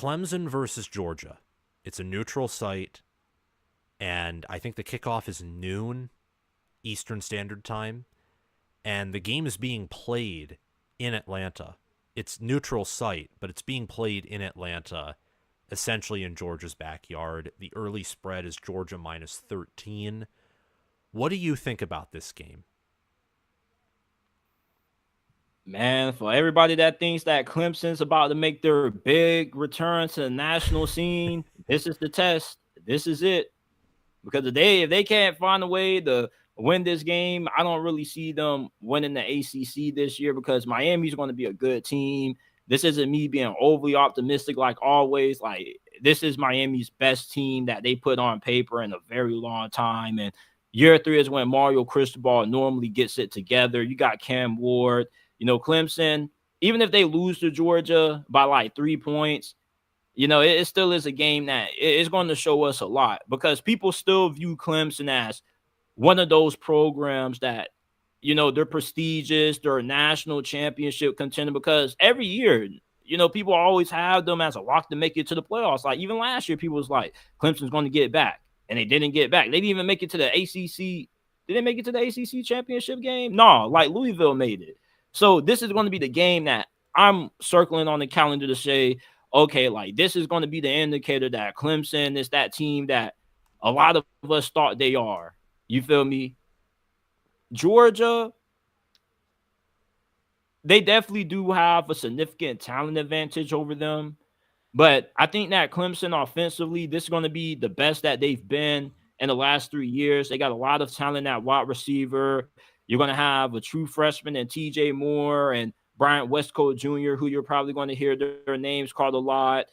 Clemson versus Georgia. It's a neutral site, and I think the kickoff is noon Eastern Standard Time, and the game is being played in Atlanta. It's neutral site, but it's being played in Atlanta, essentially in Georgia's backyard. The early spread is Georgia minus 13. What do you think about this game? Man, for everybody that thinks that Clemson's about to make their big return to the national scene, this is the test. This is it. Because if they can't find a way to win this game, I don't really see them winning the ACC this year because Miami's going to be a good team. This isn't me being overly optimistic like always. Like, this is Miami's best team that they put on paper in a very long time. And year 3 is when Mario Cristobal normally gets it together. You got Cam Ward. Clemson, even if they lose to Georgia by like 3 points, it still is a game that it's going to show us a lot because people still view Clemson as one of those programs that, they're prestigious, they're a national championship contender because every year, people always have them as a lock to make it to the playoffs. Like even last year, people was like, Clemson's going to get it back, and they didn't get it back. They didn't even make it to the ACC. Did they make it to the ACC championship game? No, like Louisville made it. So this is going to be the game that I'm circling on the calendar to say, okay, like this is going to be the indicator that Clemson is that team that a lot of us thought they are. You feel me? Georgia, they definitely do have a significant talent advantage over them. But I think that Clemson offensively, this is going to be the best that they've been in the last 3 years. They got a lot of talent at wide receiver. You're going to have a true freshman in TJ Moore and Bryant Westcott Jr., who you're probably going to hear their names called a lot.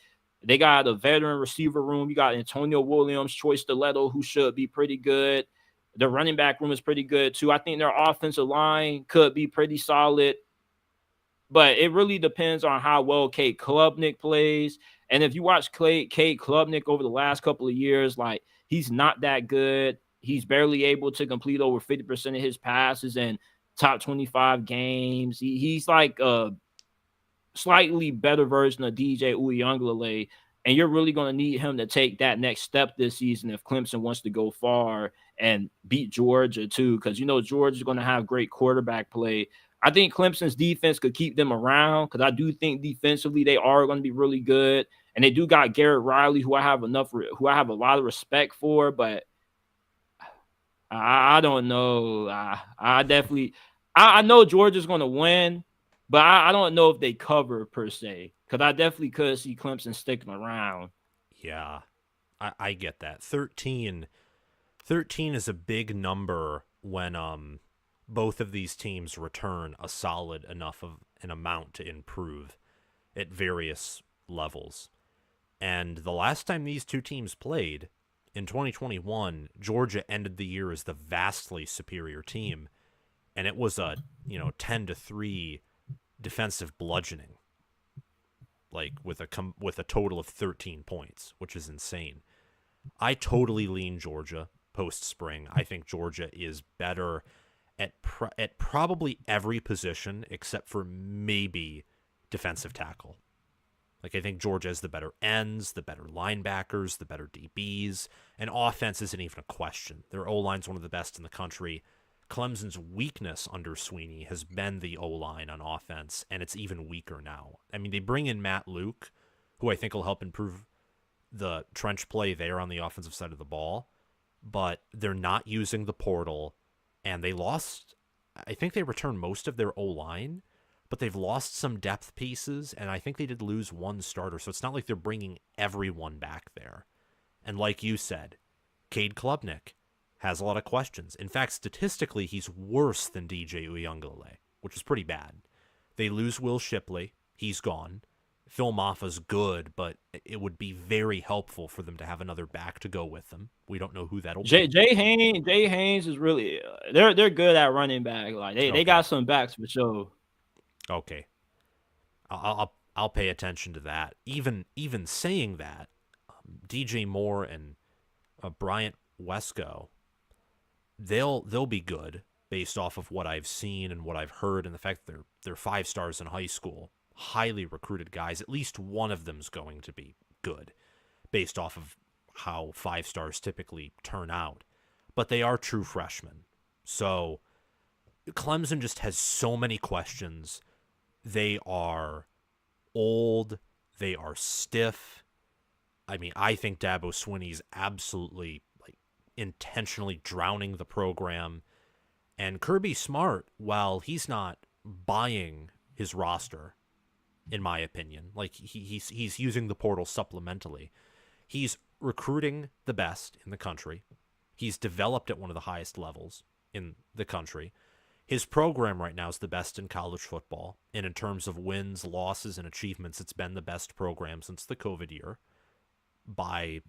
They got a veteran receiver room. You got Antonio Williams, Troy Stiletto, who should be pretty good. The running back room is pretty good, too. I think their offensive line could be pretty solid. But it really depends on how well Cade Klubnik plays. And if you watch Cade Klubnik over the last couple of years, like he's not that good. He's barely able to complete over 50% of his passes in top 25 games. He's like a slightly better version of DJ Uiagalelei, and you're really going to need him to take that next step this season if Clemson wants to go far and beat Georgia too, because Georgia's going to have great quarterback play. I think Clemson's defense could keep them around because I do think defensively they are going to be really good, and they do got Garrett Riley, who I have a lot of respect for, but I don't know. I know Georgia's going to win, but I don't know if they cover per se because I definitely could see Clemson sticking around. Yeah, I get that. 13 is a big number when both of these teams return a solid enough of an amount to improve at various levels. And the last time these two teams played, in 2021, Georgia ended the year as the vastly superior team, and it was a 10-3 defensive bludgeoning, like with a total of 13 points, which is insane. I totally lean Georgia post spring. I think Georgia is better at probably every position except for maybe defensive tackle. Like, I think Georgia has the better ends, the better linebackers, the better DBs, and offense isn't even a question. Their O-line's one of the best in the country. Clemson's weakness under Sweeney has been the O-line on offense, and it's even weaker now. I mean, they bring in Matt Luke, who I think will help improve the trench play there on the offensive side of the ball, but they're not using the portal, and they lost, I think they returned most of their O-line, but they've lost some depth pieces, and I think they did lose one starter, so it's not like they're bringing everyone back there. And like you said, Cade Klubnik has a lot of questions. In fact, statistically, he's worse than DJ Uiagalelei, which is pretty bad. They lose Will Shipley. He's gone. Phil Maffa's good, but it would be very helpful for them to have another back to go with them. We don't know who that'll be. Jay Haynes is really they're good at running back. Like they got some backs for sure. Okay, I'll pay attention to that. Even saying that, DJ Moore and Bryant Wesco, they'll be good based off of what I've seen and what I've heard, and the fact that they're 5 stars in high school. highly recruited guys. At least one of them's going to be good based off of how 5-stars typically turn out. But they are true freshmen. So Clemson just has so many questions. They are old. They are stiff. I mean, I think Dabo Swinney's absolutely intentionally drowning the program. And Kirby Smart, while he's not buying his roster, in my opinion, he's using the portal supplementally, he's recruiting the best in the country. He's developed at one of the highest levels in the country. His program right now is the best in college football. And in terms of wins, losses, and achievements, it's been the best program since the COVID year. By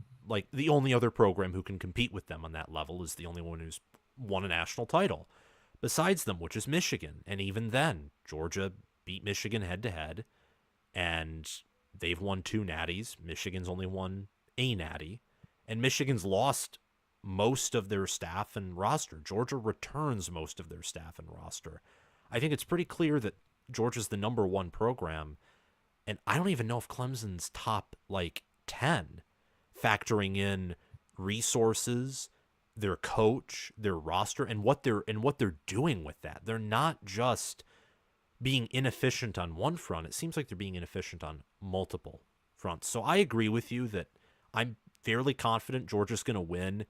the only other program who can compete with them on that level is the only one who's won a national title besides them, which is Michigan. And even then, Georgia beat Michigan head to head, and they've won 2 natties. Michigan's only won a natty, and Michigan's lost most of their staff and roster. Georgia returns most of their staff and roster. I think it's pretty clear that Georgia's the number 1 program, and I don't even know if Clemson's top 10, factoring in resources, their coach, their roster, and what they're doing with that. They're not just being inefficient on one front. It seems like they're being inefficient on multiple fronts. So I agree with you that I'm fairly confident Georgia's going to win,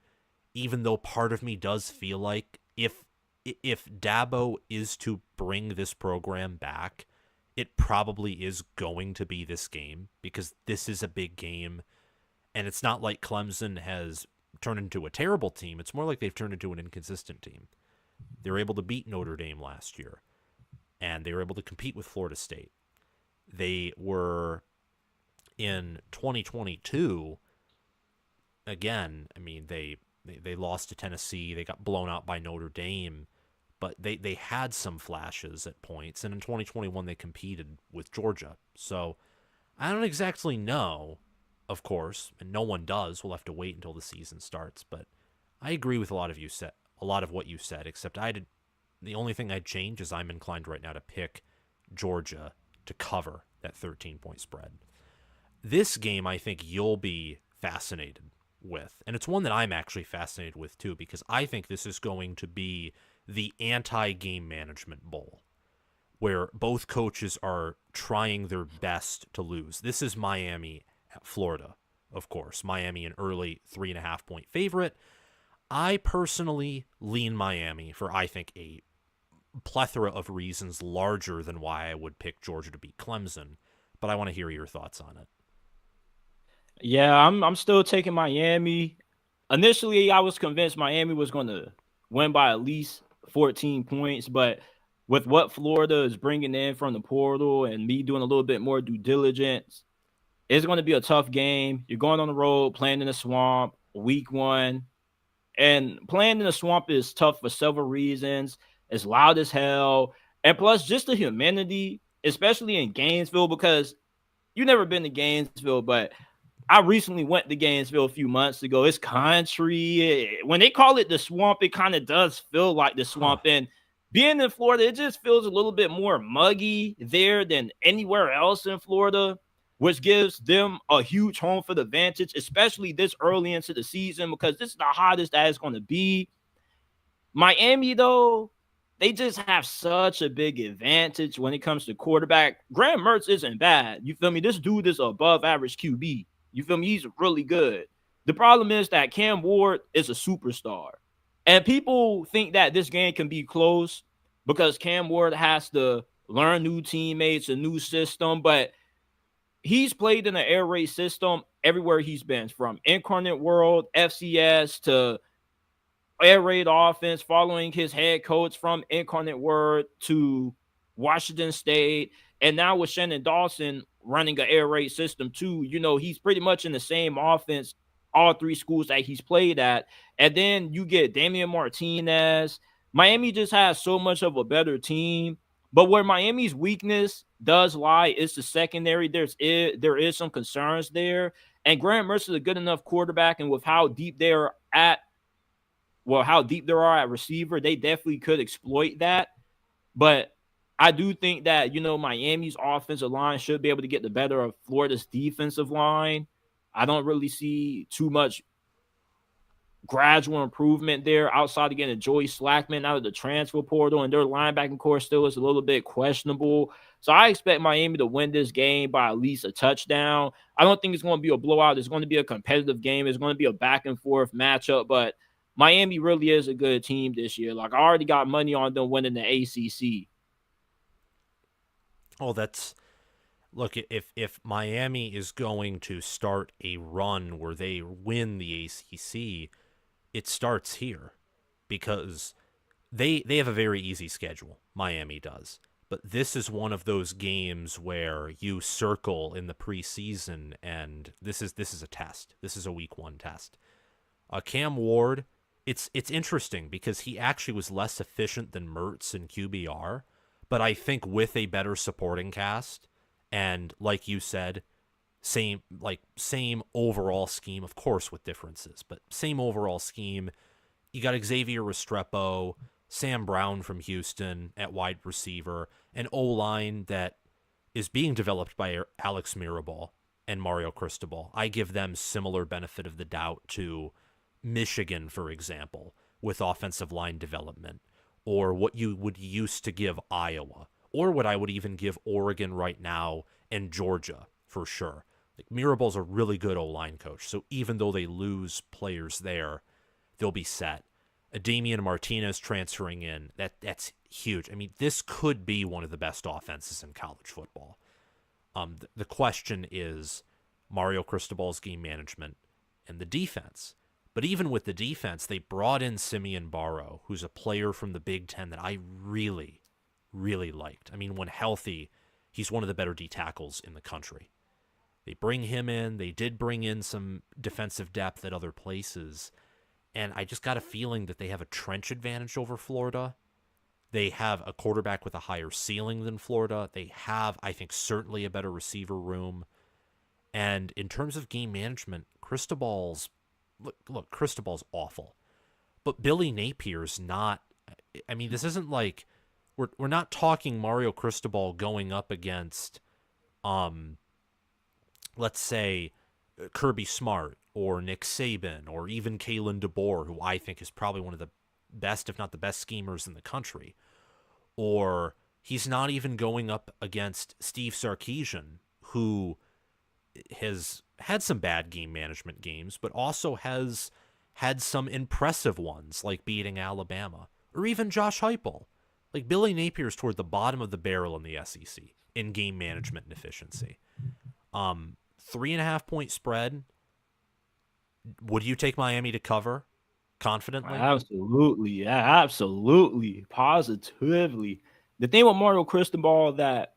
even though part of me does feel like if Dabo is to bring this program back, it probably is going to be this game, because this is a big game. And it's not like Clemson has turned into a terrible team. It's more like they've turned into an inconsistent team. They were able to beat Notre Dame last year, and they were able to compete with Florida State. They were in 2022, again, I mean, they lost to Tennessee. They got blown out by Notre Dame, but they had some flashes at points. And in 2021, they competed with Georgia. So I don't exactly know, of course, and no one does. We'll have to wait until the season starts. But I agree with a lot of what you said, except the only thing I'd change is I'm inclined right now to pick Georgia to cover that 13-point spread. This game, I think you'll be fascinated with, and it's one that I'm actually fascinated with too, because I think this is going to be the anti-game management bowl, where both coaches are trying their best to lose. This is Miami at Florida, of course. Miami an early 3.5-point favorite. I personally lean Miami for, I think, a plethora of reasons larger than why I would pick Georgia to beat Clemson, but I want to hear your thoughts on it. Yeah, I'm still taking Miami. Initially, I was convinced Miami was going to win by at least 14 points, but with what Florida is bringing in from the portal and me doing a little bit more due diligence, it's going to be a tough game. You're going on the road, playing in the swamp, week 1. And playing in the swamp is tough for several reasons. It's loud as hell. And plus, just the humidity, especially in Gainesville, because you've never been to Gainesville, but I recently went to Gainesville a few months ago. It's country. When they call it the swamp, it kind of does feel like the swamp. And being in Florida, it just feels a little bit more muggy there than anywhere else in Florida, which gives them a huge home field advantage, especially this early into the season, because this is the hottest that it's going to be. Miami, though, they just have such a big advantage when it comes to quarterback. Graham Mertz isn't bad. You feel me? This dude is above average QB. You feel me? He's really good. The problem is that Cam Ward is a superstar. And people think that this game can be close because Cam Ward has to learn new teammates, a new system, but he's played in an air raid system everywhere he's been, from Incarnate World, FCS, to air raid offense, following his head coach from Incarnate World to Washington State. And now with Shannon Dawson running an air raid system too, you know, he's pretty much in the same offense, all 3 schools that he's played at. And then you get Damian Martinez. Miami just has so much of a better team. But where Miami's weakness does lie is the secondary. There is some concerns there. And Graham Mercer is a good enough quarterback, and with how deep they are at receiver, they definitely could exploit that. But I do think that, Miami's offensive line should be able to get the better of Florida's defensive line. I don't really see too much gradual improvement there outside of getting Joey Slackman out of the transfer portal, and their linebacking core still is a little bit questionable. So I expect Miami to win this game by at least a touchdown. I don't think it's going to be a blowout. It's going to be a competitive game. It's going to be a back and forth matchup, but Miami really is a good team this year. Like, I already got money on them winning the ACC. Oh, look, if Miami is going to start a run where they win the ACC, it starts here, because they have a very easy schedule. Miami does. But this is one of those games where you circle in the preseason, and this is a test. This is a week 1 test. Cam Ward, it's interesting because he actually was less efficient than Mertz in QBR, but I think with a better supporting cast, and like you said, same overall scheme, of course with differences, but same overall scheme. You got Xavier Restrepo, Sam Brown from Houston at wide receiver, an O-line that is being developed by Alex Mirabal and Mario Cristobal. I give them similar benefit of the doubt to Michigan, for example, with offensive line development, or what you would used to give Iowa, or what I would even give Oregon right now and Georgia for sure. Like, Mirabal's a really good O-line coach, so even though they lose players there, they'll be set. Damian Martinez transferring in, that's huge. I mean, this could be one of the best offenses in college football. The question is Mario Cristobal's game management and the defense. But even with the defense, they brought in Simeon Barrow, who's a player from the Big Ten that I really, really liked. I mean, when healthy, he's one of the better D tackles in the country. They bring him in. They did bring in some defensive depth at other places. And I just got a feeling that they have a trench advantage over Florida. They have a quarterback with a higher ceiling than Florida. They have, I think, certainly a better receiver room. And in terms of game management, Cristobal's awful. But Billy Napier's not. I mean, this isn't like we're not talking Mario Cristobal going up against let's say Kirby Smart or Nick Saban or even Kalen DeBoer, who I think is probably one of the best, if not the best schemers in the country. Or he's not even going up against Steve Sarkisian, who has had some bad game management games, but also has had some impressive ones, like beating Alabama. Or even Josh Heupel. Like, Billy Napier's toward the bottom of the barrel in the SEC in game management and efficiency. 3.5 point spread. Would you take Miami to cover confidently? Absolutely. Yeah, absolutely. Positively. The thing with Mario Cristobal that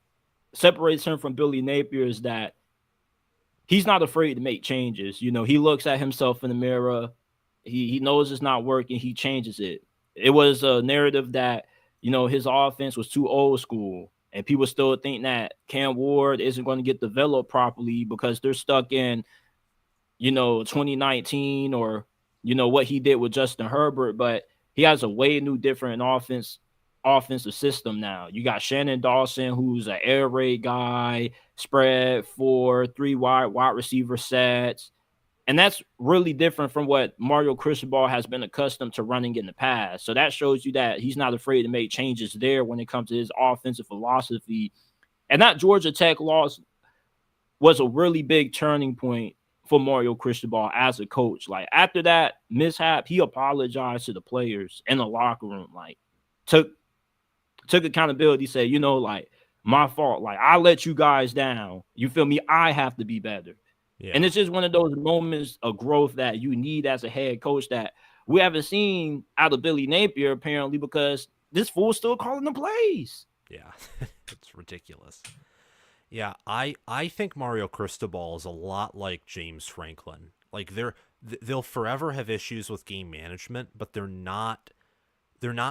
separates him from Billy Napier is that he's not afraid to make changes. You know, he looks at himself in the mirror. He knows it's not working. He changes it. It was a narrative that, his offense was too old school. And people still think that Cam Ward isn't going to get developed properly because they're stuck in, 2019 or, what he did with Justin Herbert. But he has a way new different offensive system now. You got Shannon Dawson, who's an air raid guy, spread 4, 3 wide receiver sets. And that's really different from what Mario Cristobal has been accustomed to running in the past. So that shows you that he's not afraid to make changes there when it comes to his offensive philosophy. And that Georgia Tech loss was a really big turning point for Mario Cristobal as a coach. Like, after that mishap, he apologized to the players in the locker room. Like, took accountability, said, my fault. Like, I let you guys down. You feel me? I have to be better. Yeah. And it's just one of those moments of growth that you need as a head coach that we haven't seen out of Billy Napier, apparently, because this fool's still calling the plays. Yeah, it's ridiculous. Yeah, I think Mario Cristobal is a lot like James Franklin. Like, they'll forever have issues with game management, but they're not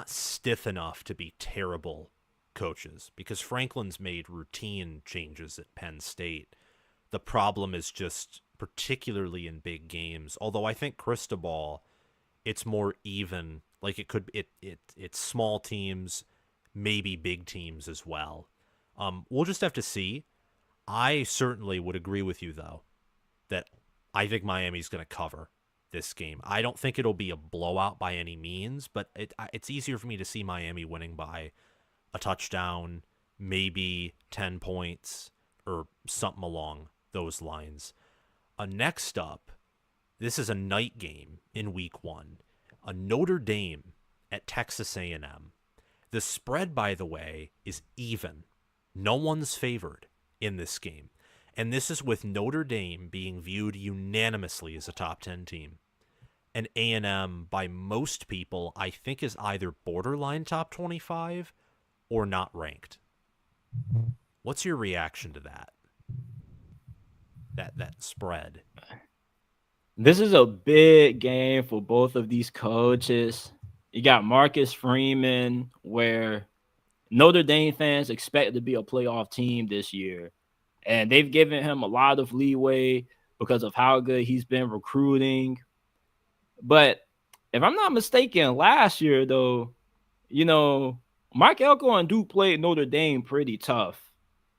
stiff enough to be terrible coaches, because Franklin's made routine changes at Penn State. The problem is just particularly in big games. Although I think Cristobal, it's more even. Like, it's small teams, maybe big teams as well. We'll just have to see. I certainly would agree with you, though, that I think Miami's going to cover this game. I don't think it'll be a blowout by any means, but it's easier for me to see Miami winning by a touchdown, maybe 10 points, or something along those lines. Next up, this is a night game in week 1. A Notre Dame at Texas A&M. The spread, by the way, is even. No one's favored in this game. And this is with Notre Dame being viewed unanimously as a top 10 team. And A&M, by most people, I think is either borderline top 25 or not ranked. What's your reaction to that? That spread? This is a big game for both of these coaches. You got Marcus Freeman, where Notre Dame fans expect to be a playoff team this year. And they've given him a lot of leeway because of how good he's been recruiting. But if I'm not mistaken, last year, though, Mike Elko and Duke played Notre Dame pretty tough.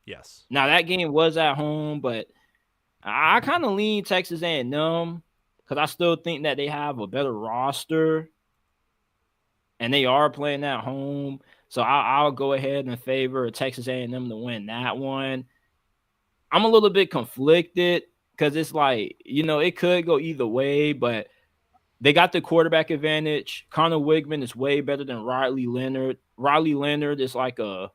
Yes. Now, that game was at home, but I kind of lean Texas A&M because I still think that they have a better roster, and they are playing at home. So I'll go ahead and favor Texas A&M to win that one. I'm a little bit conflicted because it's like, it could go either way, but they got the quarterback advantage. Connor Wigman is way better than Riley Leonard. Riley Leonard is like a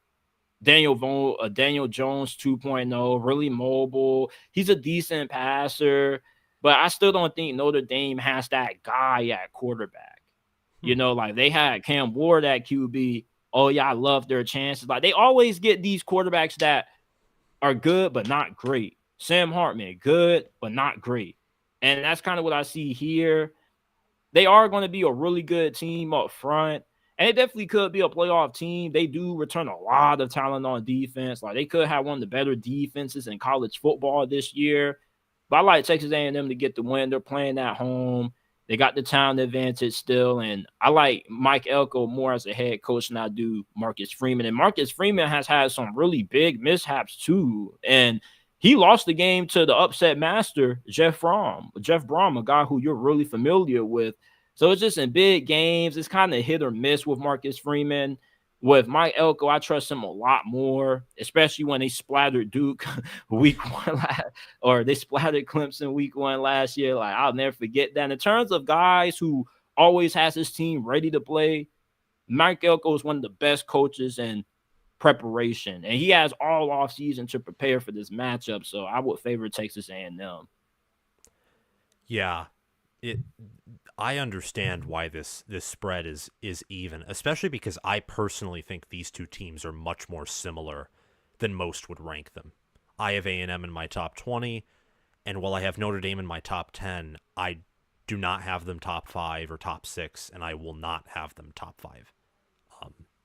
Daniel Jones 2.0, really mobile. He's a decent passer, but I still don't think Notre Dame has that guy at quarterback. Like they had Cam Ward at QB. Oh, yeah, I love their chances. Like they always get these quarterbacks that are good but not great. Sam Hartman, good but not great. And that's kind of what I see here. They are going to be a really good team up front. And it definitely could be a playoff team. They do return a lot of talent on defense. Like they could have one of the better defenses in college football this year. But I like Texas A&M to get the win. They're playing at home. They got the talent advantage still. And I like Mike Elko more as a head coach than I do Marcus Freeman. And Marcus Freeman has had some really big mishaps too. And he lost the game to the upset master, Jeff Brom, a guy who you're really familiar with. So it's just in big games. It's kind of hit or miss with Marcus Freeman. With Mike Elko, I trust him a lot more, especially when they splattered Duke week 1 or they splattered Clemson week 1 last year. Like I'll never forget that. In terms of guys who always has his team ready to play, Mike Elko is one of the best coaches in preparation, and he has all off season to prepare for this matchup. So I would favor Texas A&M. Yeah, I understand why this spread is even, especially because I personally think these two teams are much more similar than most would rank them. I have A&M in my top 20, and while I have Notre Dame in my top 10, I do not have them top 5 or top 6, and I will not have them top 5,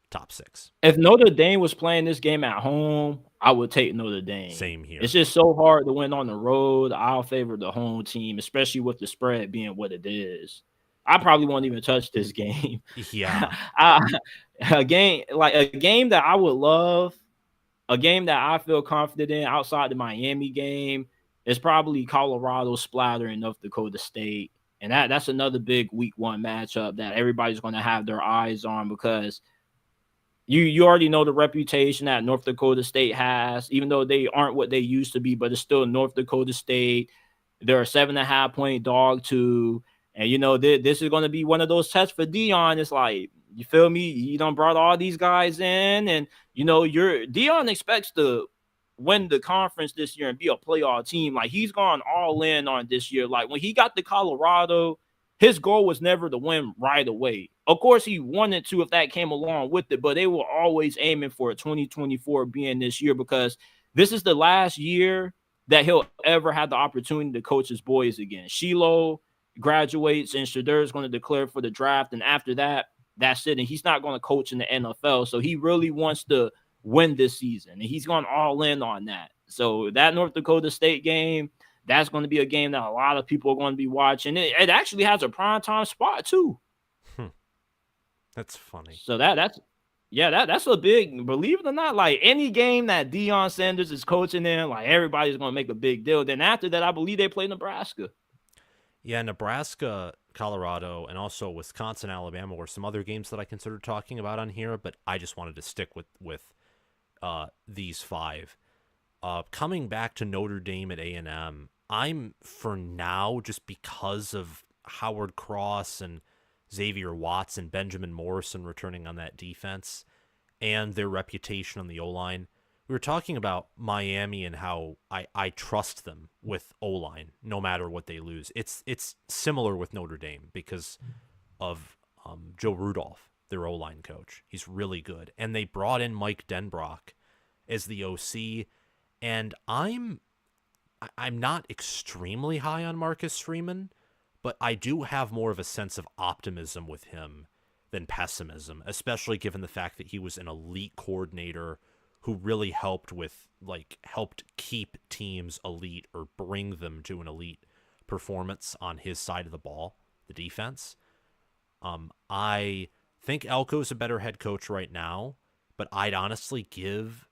top 6. If Notre Dame was playing this game at home, I would take Notre Dame. Same here. It's just so hard to win on the road. I'll favor the home team, especially with the spread being what it is. I probably won't even touch this game. Yeah. A game that I would love, a game that I feel confident in outside the Miami game is probably Colorado splattering North Dakota State. And that's another big week 1 matchup that everybody's going to have their eyes on because you already know the reputation that North Dakota State has, even though they aren't what they used to be, but it's still North Dakota State. They're a 7.5-point dog too. And, this is going to be one of those tests for Dion. It's like, you feel me? You done brought all these guys in and, Dion expects to win the conference this year and be a playoff team. Like he's gone all in on this year. Like when he got to Colorado, his goal was never to win right away. Of course, he wanted to if that came along with it, but they were always aiming for 2024 being this year because this is the last year that he'll ever have the opportunity to coach his boys again. Shiloh graduates and Shadur is going to declare for the draft. And after that, that's it. And he's not going to coach in the NFL. So he really wants to win this season. And he's gone all in on that. So that North Dakota State game, that's going to be a game that a lot of people are going to be watching. It actually has a primetime spot too. That's funny. So that's Yeah, that's a big, believe it or not, like any game that Deion Sanders is coaching in, like everybody's going to make a big deal. Then after that, I believe they play Nebraska. Yeah, Nebraska, Colorado, and also Wisconsin, Alabama were some other games that I considered talking about on here, but I just wanted to stick with these five. Coming back to Notre Dame at A&M, I'm for now, just because of Howard Cross and Xavier Watts and Benjamin Morrison returning on that defense and their reputation on the O-line. We were talking about Miami and how I trust them with O-line no matter what they lose. It's similar with Notre Dame because of Joe Rudolph, their O-line coach. He's really good. And they brought in Mike Denbrock as the OC, and I'm not extremely high on Marcus Freeman, but I do have more of a sense of optimism with him than pessimism, especially given the fact that he was an elite coordinator who really helped keep teams elite or bring them to an elite performance on his side of the ball, the defense. I think Elko's a better head coach right now, but I'd honestly give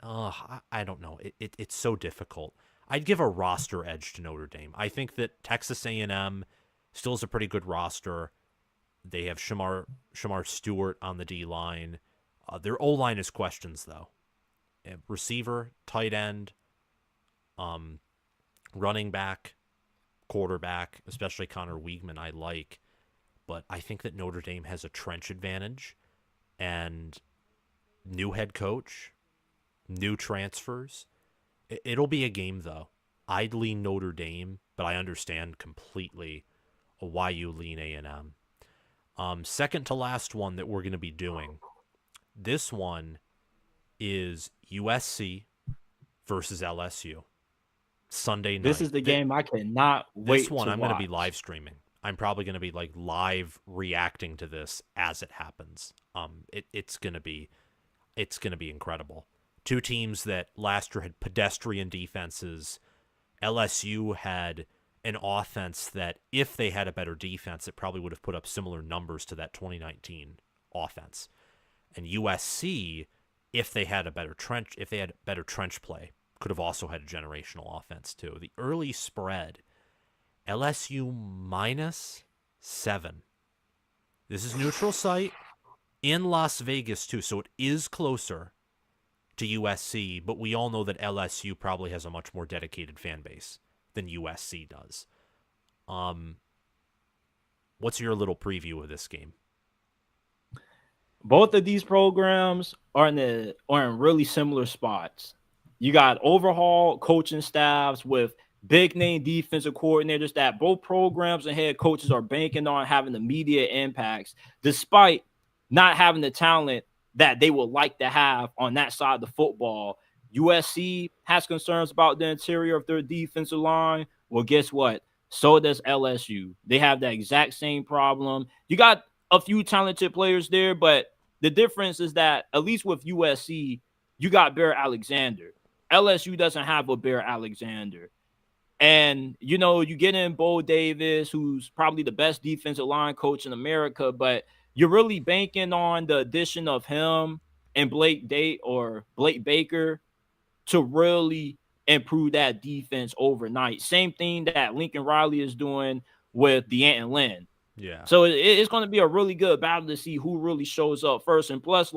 I don't know. It's so difficult. I'd give a roster edge to Notre Dame. I think that Texas A&M still is a pretty good roster. They have Shamar Stewart on the D-line. Their O-line is questions, though. Receiver, tight end, running back, quarterback, especially Connor Weigman, I like. But I think that Notre Dame has a trench advantage, and new head coach, new transfers. It'll be a game, though. I'd lean Notre Dame, but I understand completely why you lean A&M. Second to last one that we're going to be doing. This one is USC versus LSU. Sunday night. This is the game I cannot wait This one to I'm watch. going to be live streaming. I'm probably going to be live reacting to this as it happens. It's going to be incredible. Two teams that last year had pedestrian defenses. LSU had an offense that, if they had a better defense, it probably would have put up similar numbers to that 2019 offense. And USC, if they had better trench play, could have also had a generational offense too. The early spread, LSU -7. This is neutral site in Las Vegas too, so it is closer to USC, but we all know that LSU probably has a much more dedicated fan base than USC does. What's your little preview of this game? Both of these programs are in really similar spots. You got overhaul coaching staffs with big name defensive coordinators that both programs and head coaches are banking on having immediate impacts, despite not having the talent that they would like to have on that side of the football. USC has concerns about the interior of their defensive line. Well, guess what? So does LSU. They have that exact same problem. You got a few talented players there, but the difference is that, at least with USC, you got Bear Alexander. LSU doesn't have a Bear Alexander. And, you get in Bo Davis, who's probably the best defensive line coach in America, but you're really banking on the addition of him and Blake Baker to really improve that defense overnight. Same thing that Lincoln Riley is doing with DeAnton Lynn. Yeah. So it's going to be a really good battle to see who really shows up first. And plus,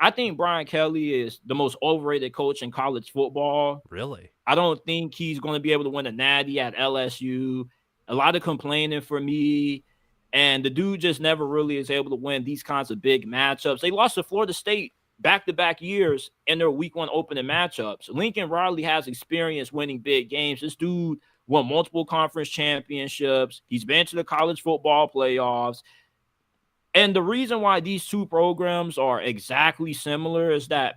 I think Brian Kelly is the most overrated coach in college football. Really? I don't think he's going to be able to win a natty at LSU. A lot of complaining for me. And the dude just never really is able to win these kinds of big matchups. They lost to Florida State back-to-back years in their week one opening matchups. Lincoln Riley has experience winning big games. This dude won multiple conference championships. He's been to the college football playoffs. And the reason why these two programs are exactly similar is that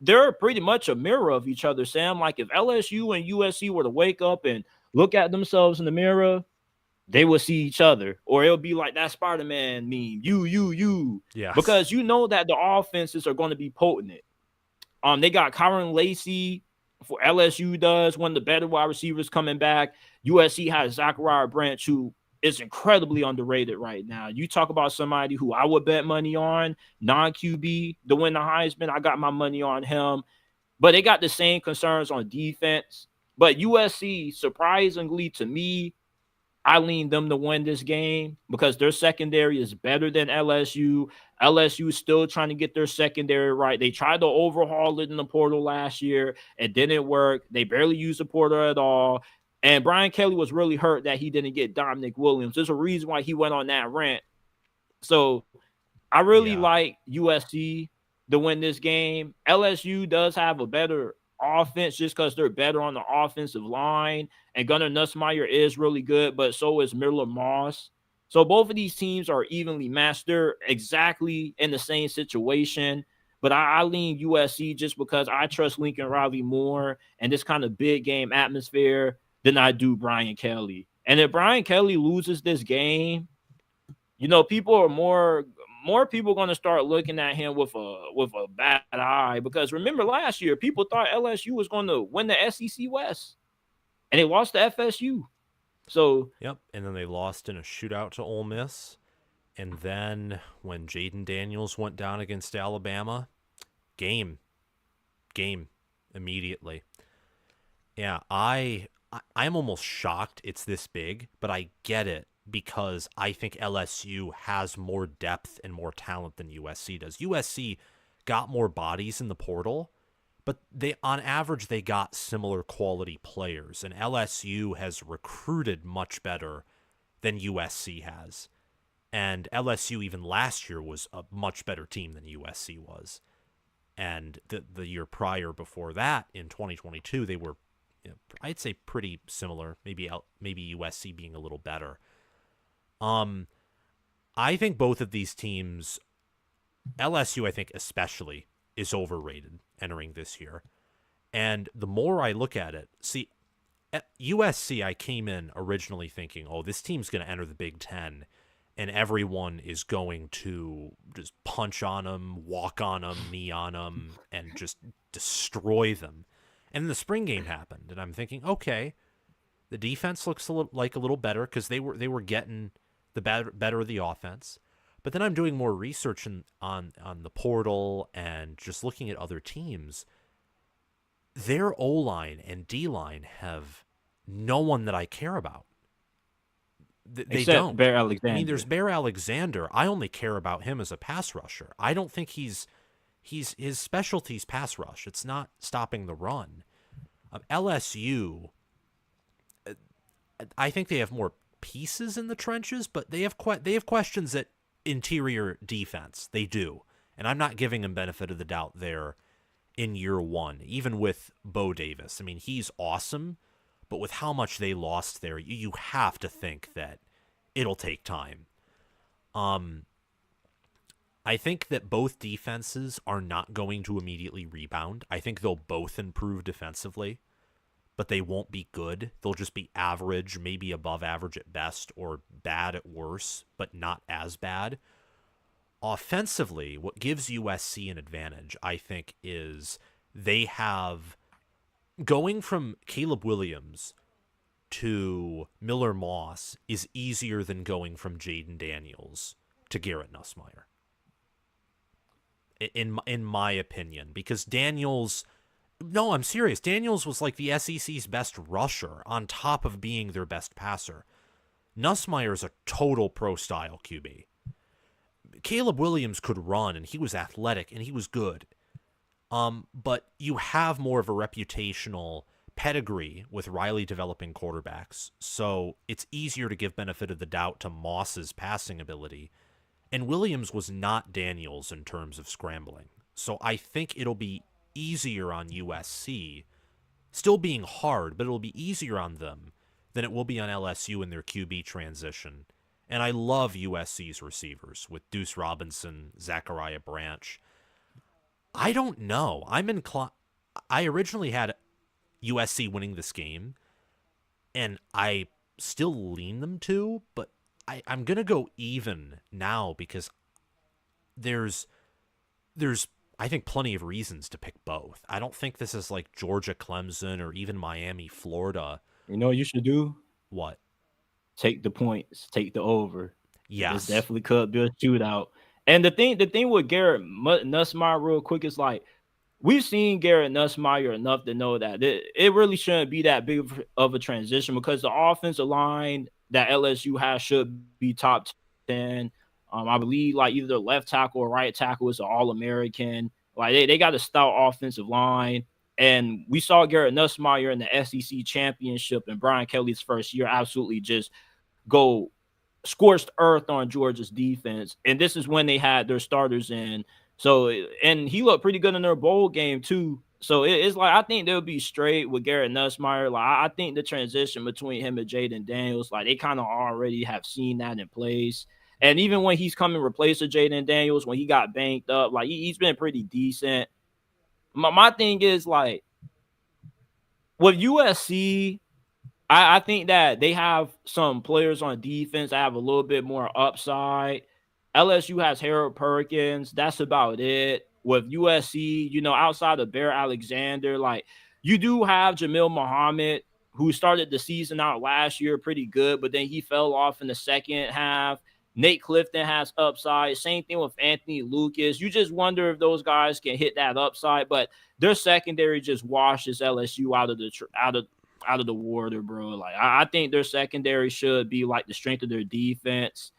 they're pretty much a mirror of each other, Sam. Like, if LSU and USC were to wake up and look at themselves in the mirror, they will see each other, or it'll be like that Spider-Man meme, you. Yes. Because you know that the offenses are going to be potent. They got Kyron Lacey for LSU does, one of the better wide receivers coming back. USC has Zachariah Branch, who is incredibly underrated right now. You talk about somebody who I would bet money on, non-QB, to win the Heisman. I got my money on him. But they got the same concerns on defense. But USC, surprisingly to me, I lean them to win this game because their secondary is better than LSU. LSU is still trying to get their secondary right. They tried to overhaul it in the portal last year. It didn't work. They barely used the portal at all. And Brian Kelly was really hurt that he didn't get Dominic Williams. There's a reason why he went on that rant. So I really Yeah. like USC to win this game. LSU does have a better offense just because they're better on the offensive line. And Gunnar Nussmeier is really good, but so is Miller Moss. So both of these teams are evenly matched. They're exactly in the same situation. But I lean USC just because I trust Lincoln Riley more and this kind of big game atmosphere than I do Brian Kelly. And if Brian Kelly loses this game, people are more people going to start looking at him with a bad eye because remember last year people thought LSU was going to win the SEC West and they lost to FSU. So Yep. And then they lost in a shootout to Ole Miss. And then when Jaden Daniels went down against Alabama, game immediately. Yeah, I'm almost shocked it's this big, but I get it because I think LSU has more depth and more talent than USC does. USC got more bodies in the portal, but on average they got similar quality players, and LSU has recruited much better than USC has. And LSU even last year was a much better team than USC was. And the year prior before that in 2022 they were, I'd say, pretty similar, maybe USC being a little better. I think both of these teams, LSU I think especially, is overrated entering this year. And the more I look at it, see, at USC I came in originally thinking, oh, this team's going to enter the Big Ten and everyone is going to just punch on them, walk on them, knee on them, and just destroy them. And then the spring game happened, and I'm thinking, okay, the defense looks a little better because they were getting the better of the offense. But then I'm doing more research on the portal and just looking at other teams. Their O-line and D-line have no one that I care about. They except don't. Bear Alexander. I mean, there's Bear Alexander. I only care about him as a pass rusher. I don't think his specialty's pass rush. It's not stopping the run. LSU, I think they have more pieces in the trenches, but they have questions at interior defense. They do, and I'm not giving them benefit of the doubt there in year one. Even with Bo Davis, I mean, he's awesome, but with how much they lost there, you have to think that it'll take time. I think that both defenses are not going to immediately rebound. I think they'll both improve defensively, but they won't be good. They'll just be average, maybe above average at best, or bad at worst, but not as bad. Offensively, what gives USC an advantage, I think, is they have, going from Caleb Williams to Miller Moss is easier than going from Jaden Daniels to Garrett Nussmeier. In my opinion, because Daniels, no, I'm serious. Daniels was like the SEC's best rusher on top of being their best passer. Nussmeier's a total pro-style QB. Caleb Williams could run, and he was athletic, and he was good. But you have more of a reputational pedigree with Riley developing quarterbacks, so it's easier to give benefit of the doubt to Moss's passing ability. And Williams was not Daniels in terms of scrambling. So I think it'll be easier on USC, still being hard, but it'll be easier on them than it will be on LSU in their QB transition. And I love USC's receivers with Deuce Robinson, Zachariah Branch. I don't know. I originally had USC winning this game, and I still lean them to, but I'm going to go even now because there's I think plenty of reasons to pick both. I don't think this is like Georgia Clemson or even Miami Florida. You know what you should do? What? take the points, take the over. This Yes. definitely could be a shootout. And the thing with Garrett Nussmeier, real quick, is like we've seen Garrett Nussmeier enough to know that it really shouldn't be that big of a transition because the offensive line that LSU has should be top 10. I believe like either left tackle or right tackle is an All American. Like they got a stout offensive line. And we saw Garrett Nussmeier in the SEC championship and Brian Kelly's first year absolutely just go scorched earth on Georgia's defense. And this is when they had their starters in. So, and he looked pretty good in their bowl game too. So it's like I think they'll be straight with Garrett Nussmeier. Like I think the transition between him and Jaden Daniels, like they kind of already have seen that in place. And even when he's coming replacing Jaden Daniels, when he got banked up, like he's been pretty decent. My thing is like with USC, I think that they have some players on defense that have a little bit more upside. LSU has Harold Perkins. That's about it. With USC, outside of Bear Alexander, like you do have Jamil Muhammad, who started the season out last year pretty good, but then he fell off in the second half. Nate Clifton has upside. Same thing with Anthony Lucas. You just wonder if those guys can hit that upside, but their secondary just washes LSU out of the water, bro. Like I think their secondary should be like the strength of their defense.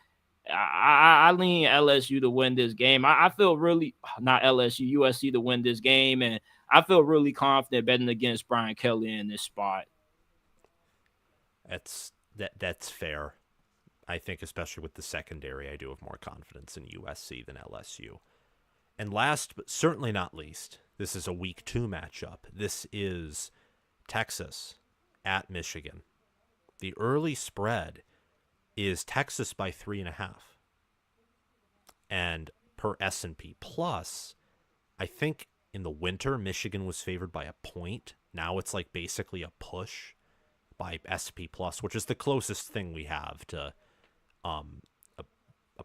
I lean LSU to win this game. I feel really not LSU, USC to win this game, and I feel really confident betting against Brian Kelly in this spot. That's fair. I think especially with the secondary, I do have more confidence in USC than LSU. And last but certainly not least, this is a week 2 matchup. This is Texas at Michigan. The early spread is Texas by 3.5. And per S&P Plus, I think in the winter, Michigan was favored by a point. Now it's like basically a push by S&P Plus, which is the closest thing we have to a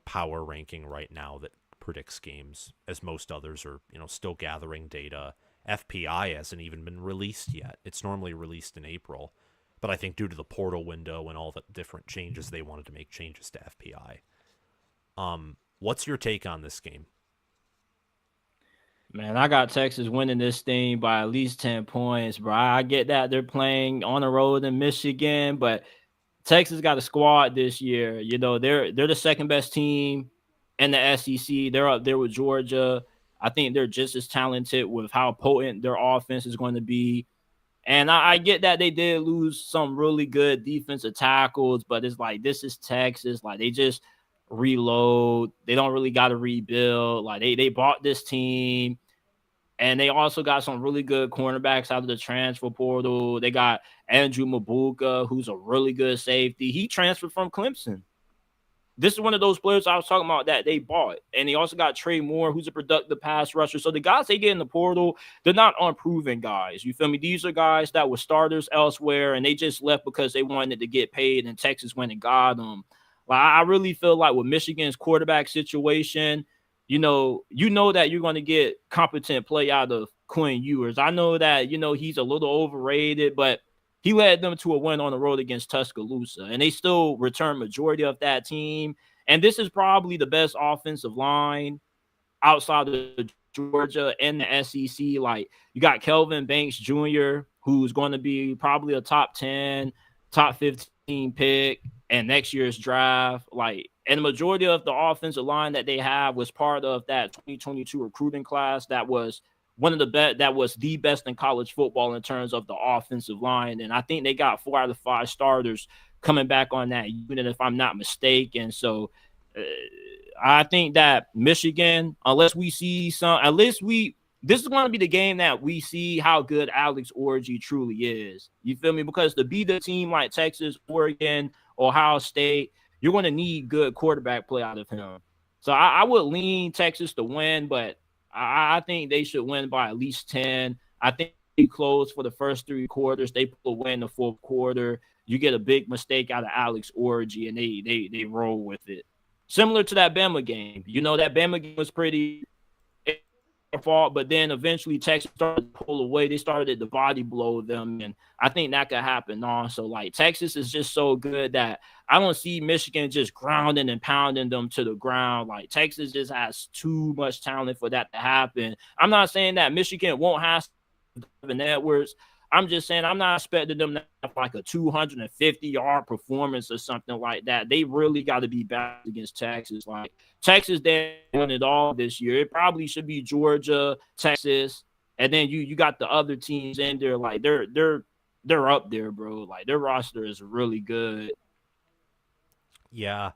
power ranking right now that predicts games, as most others are, still gathering data. FPI hasn't even been released yet. It's normally released in April, but I think due to the portal window and all the different changes, they wanted to make changes to FPI. What's your take on this game? Man, I got Texas winning this thing by at least 10 points, bro. I get that they're playing on the road in Michigan, but Texas got a squad this year. They're the second best team in the SEC. They're up there with Georgia. I think they're just as talented with how potent their offense is going to be. And I get that they did lose some really good defensive tackles, but it's like this is Texas. Like they just reload. They don't really got to rebuild. Like they bought this team. And they also got some really good cornerbacks out of the transfer portal. They got Andrew Mabuka, who's a really good safety. He transferred from Clemson. This is one of those players I was talking about that they bought. And they also got Trey Moore, who's a productive pass rusher. So the guys they get in the portal, they're not unproven guys. You feel me? These are guys that were starters elsewhere, and they just left because they wanted to get paid, and Texas went and got them. Like I really feel like with Michigan's quarterback situation, you know that you're going to get competent play out of Quinn Ewers. I know that, he's a little overrated, but he led them to a win on the road against Tuscaloosa, and they still return majority of that team. And this is probably the best offensive line outside of Georgia and the SEC. Like you got Kelvin Banks Jr., who's going to be probably a top 10, top 15 pick and next year's draft. Like, and the majority of the offensive line that they have was part of that 2022 recruiting class that was one of the best, that was the best in college football in terms of the offensive line. And I think they got 4 out of 5 starters coming back on that unit, if I'm not mistaken. So I think that Michigan, this is going to be the game that we see how good Alex Orji truly is. You feel me? Because to beat a team like Texas, Oregon, Ohio State, you're going to need good quarterback play out of him. So I would lean Texas to win, but I think they should win by at least 10. I think they close for the first 3 quarters. They pull away in the 4th quarter. You get a big mistake out of Alex Orji, and they roll with it. Similar to that Bama game. That Bama game was pretty fault, but then eventually Texas started to pull away. They started to body blow them, and I think that could happen also. Like Texas is just so good that I don't see Michigan just grounding and pounding them to the ground. Like Texas just has too much talent for that to happen. I'm not saying that Michigan won't have Evan Edwards. I'm just saying I'm not expecting them to have like a 250-yard performance or something like that. They really got to be bad against Texas. Like Texas, they won it all this year. It probably should be Georgia, Texas, and then you got the other teams in there. Like they're up there, bro. Like their roster is really good. Yeah,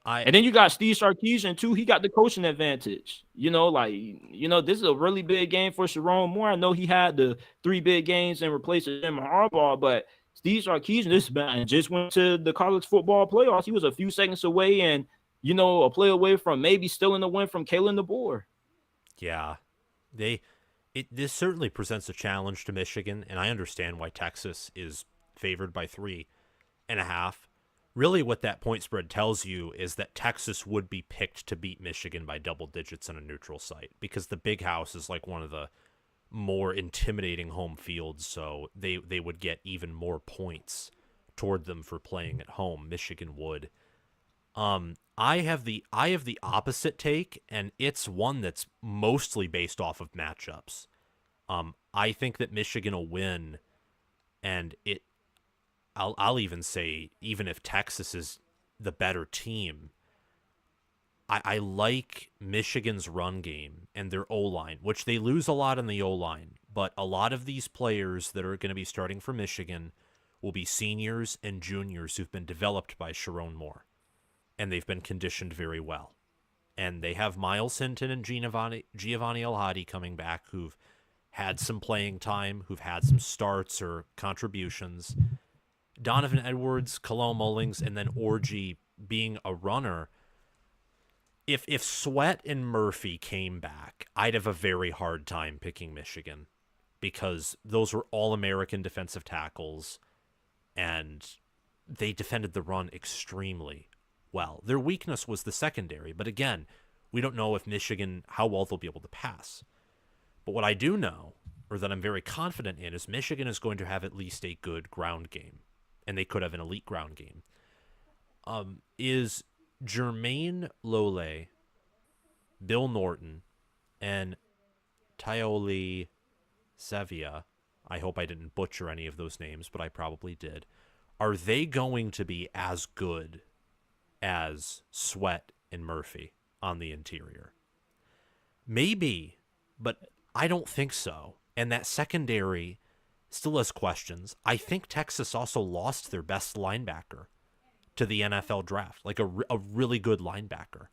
I And then you got Steve Sarkisian too. He got the coaching advantage. This is a really big game for Sharon Moore. I know he had the 3 big games and replaced Jim Harbaugh, but Steve Sarkisian this man just went to the college football playoffs. He was a few seconds away and a play away from maybe stealing the win from Kalen DeBoer. yeah, this certainly presents a challenge to Michigan, and I understand why Texas is favored by 3.5. Really, what that point spread tells you is that Texas would be picked to beat Michigan by double digits on a neutral site because the Big House is like one of the more intimidating home fields, so they would get even more points toward them for playing at home. Michigan would. I have the opposite take, and it's one that's mostly based off of matchups. I think that Michigan will win, and I'll even say, even if Texas is the better team, I like Michigan's run game and their O-line, which they lose a lot in the O-line, but a lot of these players that are going to be starting for Michigan will be seniors and juniors who've been developed by Sharon Moore, and they've been conditioned very well. And they have Miles Hinton and Giovanni El-Hadi coming back who've had some playing time, who've had some starts or contributions. Donovan Edwards, Kalom Mullings, and then Orji being a runner. If Sweat and Murphy came back, I'd have a very hard time picking Michigan because those were all-American defensive tackles, and they defended the run extremely well. Their weakness was the secondary, but again, we don't know how well they'll be able to pass. But what I do know, or that I'm very confident in, is Michigan is going to have at least a good ground game, and they could have an elite ground game. Is Jermaine Lole, Bill Norton, and Taioli Sevilla, I hope I didn't butcher any of those names, but I probably did, are they going to be as good as Sweat and Murphy on the interior? Maybe, but I don't think so. And that secondary still has questions. I think Texas also lost their best linebacker to the NFL draft, like a really good linebacker.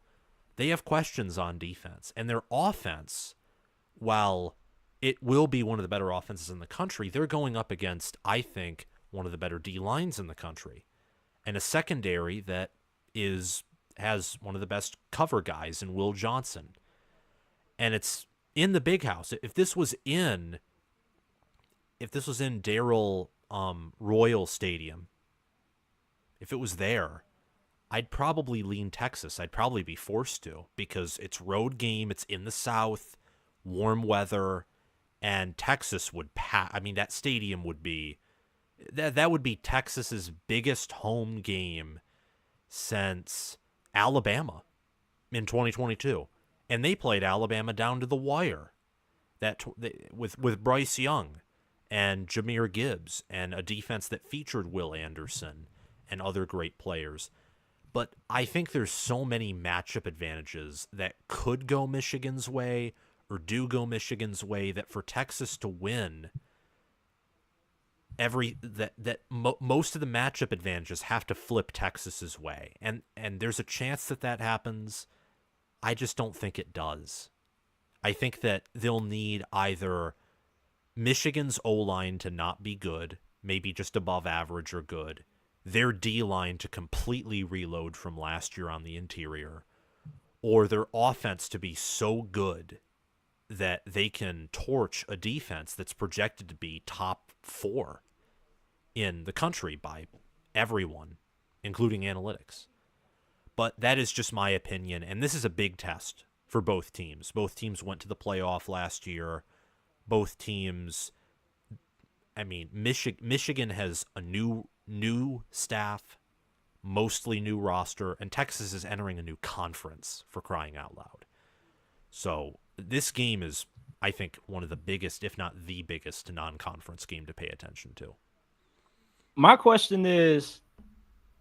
They have questions on defense. And their offense, while it will be one of the better offenses in the country, they're going up against, I think, one of the better D-lines in the country. And a secondary that has one of the best cover guys in Will Johnson. And it's in the Big House. If this was in Darrell Royal Stadium, if it was there, I'd probably lean Texas. I'd probably be forced to because it's road game. It's in the South, warm weather, and Texas would that stadium would be that would be Texas's biggest home game since Alabama in 2022, and they played Alabama down to the wire. With Bryce Young and Jahmyr Gibbs and a defense that featured Will Anderson and other great players. But I think there's so many matchup advantages that could go Michigan's way or do go Michigan's way that for Texas to win, most of the matchup advantages have to flip Texas's way. And there's a chance that happens. I just don't think it does. I think that they'll need either Michigan's O-line to not be good, maybe just above average or good, their D-line to completely reload from last year on the interior, or their offense to be so good that they can torch a defense that's projected to be top 4 in the country by everyone, including analytics. But that is just my opinion, and this is a big test for both teams. Both teams went to the playoff last year. Both teams, I mean, Michigan has a new staff, mostly new roster, and Texas is entering a new conference, for crying out loud. So this game is, I think, one of the biggest, if not the biggest, non-conference game to pay attention to. My question is,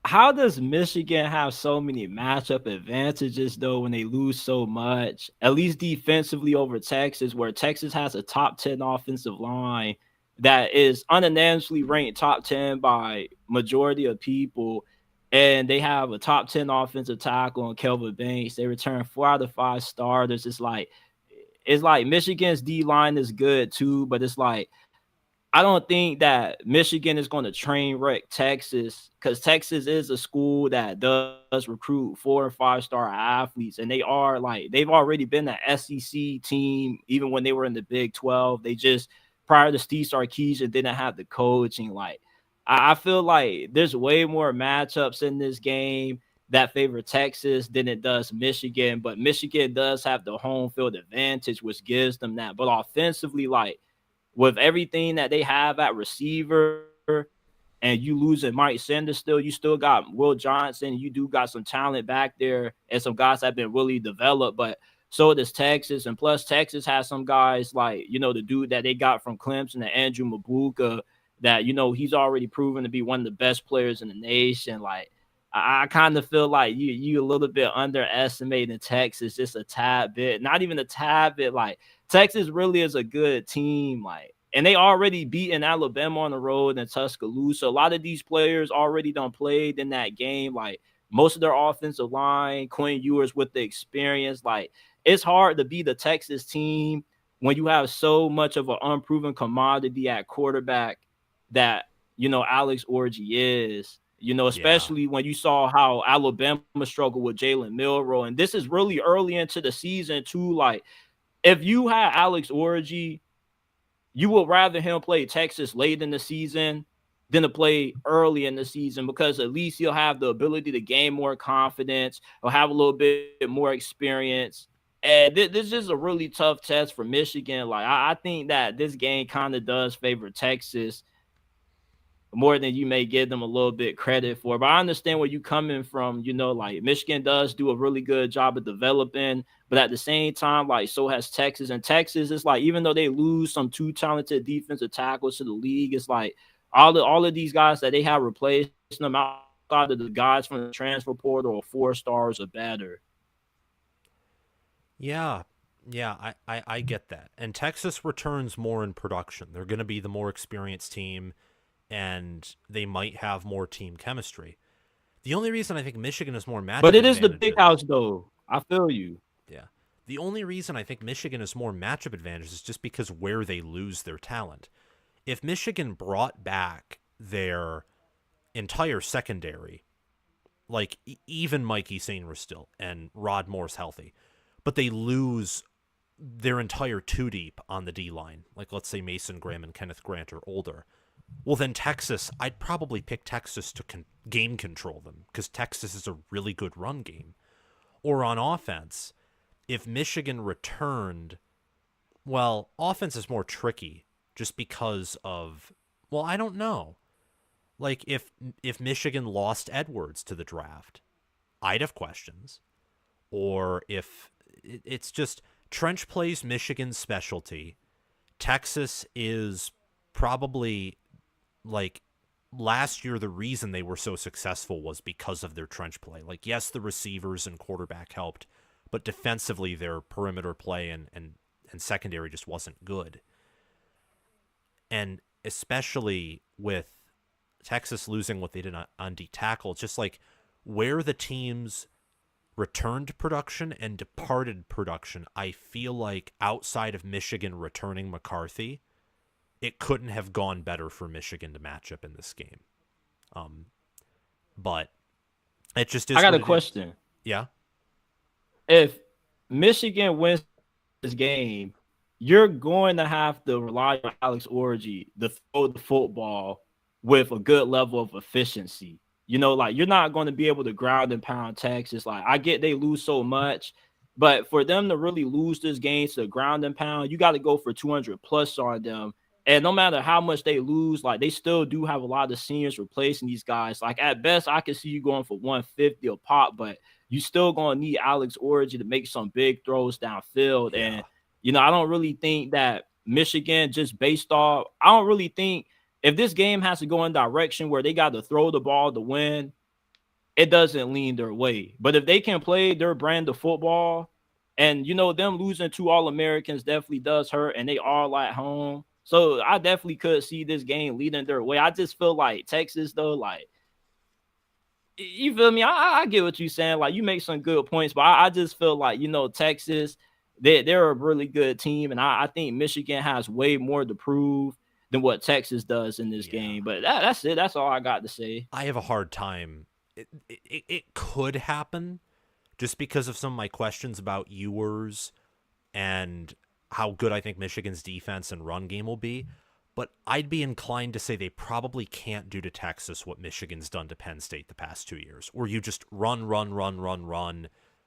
how does Michigan have so many matchup advantages, though, when they lose so much, at least defensively over Texas, where Texas has a top 10 offensive line that is unanimously ranked top 10 by majority of people, and they have a top 10 offensive tackle on Kelvin Banks. They return 4 out of 5 starters. It's like Michigan's D line is good too, but it's like I don't think that Michigan is going to train wreck Texas, because Texas is a school that does recruit 4 and 5-star athletes, and they've already been an SEC team even when they were in the Big 12. They just, prior to Steve Sarkisian, didn't have the coaching. Like I feel like there's way more matchups in this game that favor Texas than it does Michigan, but Michigan does have the home field advantage, which gives them that. But offensively, like, with everything that they have at receiver, and you losing Mike Sanders still, you still got Will Johnson. You do got some talent back there and some guys that have been really developed, but so does Texas. And plus, Texas has some guys like, the dude that they got from Clemson, Andrew Mabuka, that, he's already proven to be one of the best players in the nation. Like, I kind of feel like you a little bit underestimating Texas just a tad bit, not even a tad bit. Like, Texas really is a good team, like, and they already beaten Alabama on the road and Tuscaloosa. A lot of these players already done played in that game. Like, most of their offensive line, Quinn Ewers with the experience. Like, it's hard to be the Texas team when you have so much of an unproven commodity at quarterback that, Alex Orji is. Especially when you saw how Alabama struggled with Jalen Milroe. And this is really early into the season, too. Like, if you had Alex Orji, you would rather him play Texas late in the season than to play early in the season, because at least he'll have the ability to gain more confidence or have a little bit more experience. And this is a really tough test for Michigan. Like, I think that this game kind of does favor Texas more than you may give them a little bit credit for. But I understand where you're coming from. Like, Michigan does do a really good job of developing, but at the same time, like, so has Texas. And Texas is like, even though they lose some 2 talented defensive tackles to the league, it's like all of these guys that they have replaced them outside of the guys from the transfer portal or 4 stars or better. Yeah, I get that. And Texas returns more in production. They're going to be the more experienced team, and they might have more team chemistry. The only reason I think Michigan is more matchup But it is the advantages, big house, though. I feel you. yeah. The only reason I think Michigan is more matchup advantages is just because where they lose their talent. If Michigan brought back their entire secondary, like even Mikey Sainer still and Rod Moore's healthy, but they lose their entire 2 deep on the D line, like let's say Mason Graham and Kenneth Grant are older, well, then Texas, I'd probably pick Texas to game control them, because Texas is a really good run game. Or on offense, if Michigan returned, well, offense is more tricky just because of, well, I don't know. Like, if Michigan lost Edwards to the draft, I'd have questions. Or if it's just trench plays Michigan's specialty, Texas is probably, like, last year the reason they were so successful was because of their trench play. Like, yes, the receivers and quarterback helped, but defensively their perimeter play and secondary just wasn't good. And especially with Texas losing what they did on D tackle, it's just like where the teams returned production and departed production, I feel like outside of Michigan returning McCarthy, it couldn't have gone better for Michigan to match up in this game. But it just is. I got a question. Yeah. If Michigan wins this game, you're going to have to rely on Alex Orji to throw the football with a good level of efficiency. Like, you're not going to be able to ground and pound Texas. Like, I get they lose so much, But for them to really lose this game to ground and pound, you got to go for 200 plus on them. And no matter how much they lose, like they still do have a lot of seniors replacing these guys. Like at best, I can see you going for 150 a pop, but you still gonna need Alex Orji to make some big throws downfield. Yeah. And I don't really think that Michigan just based off. I don't really think if this game has to go in direction where they got to throw the ball to win, it doesn't lean their way. But if they can play their brand of football, and them losing 2 All-Americans definitely does hurt, and they are at home. So I definitely could see this game leading their way. I just feel like Texas, though, like, you feel me? I get what you're saying. Like, you make some good points, but I just feel like, Texas, they're a really good team, and I think Michigan has way more to prove than what Texas does in this game. But that's it. That's all I got to say. I have a hard time. It could happen just because of some of my questions about Ewers and how good I think Michigan's defense and run game will be. But I'd be inclined to say they probably can't do to Texas what Michigan's done to Penn State the past 2 years, where you just run,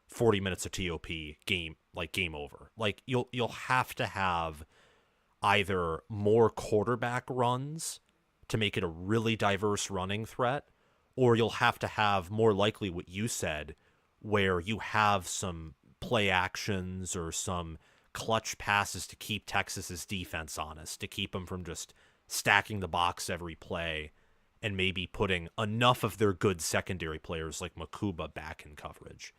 40 minutes of TOP, game over. Like you'll have to have either more quarterback runs to make it a really diverse running threat, or you'll have to have more likely what you said, where you have some play actions or some clutch passes to keep Texas's defense honest, to keep them from just stacking the box every play and maybe putting enough of their good secondary players like Makuba back in coverage.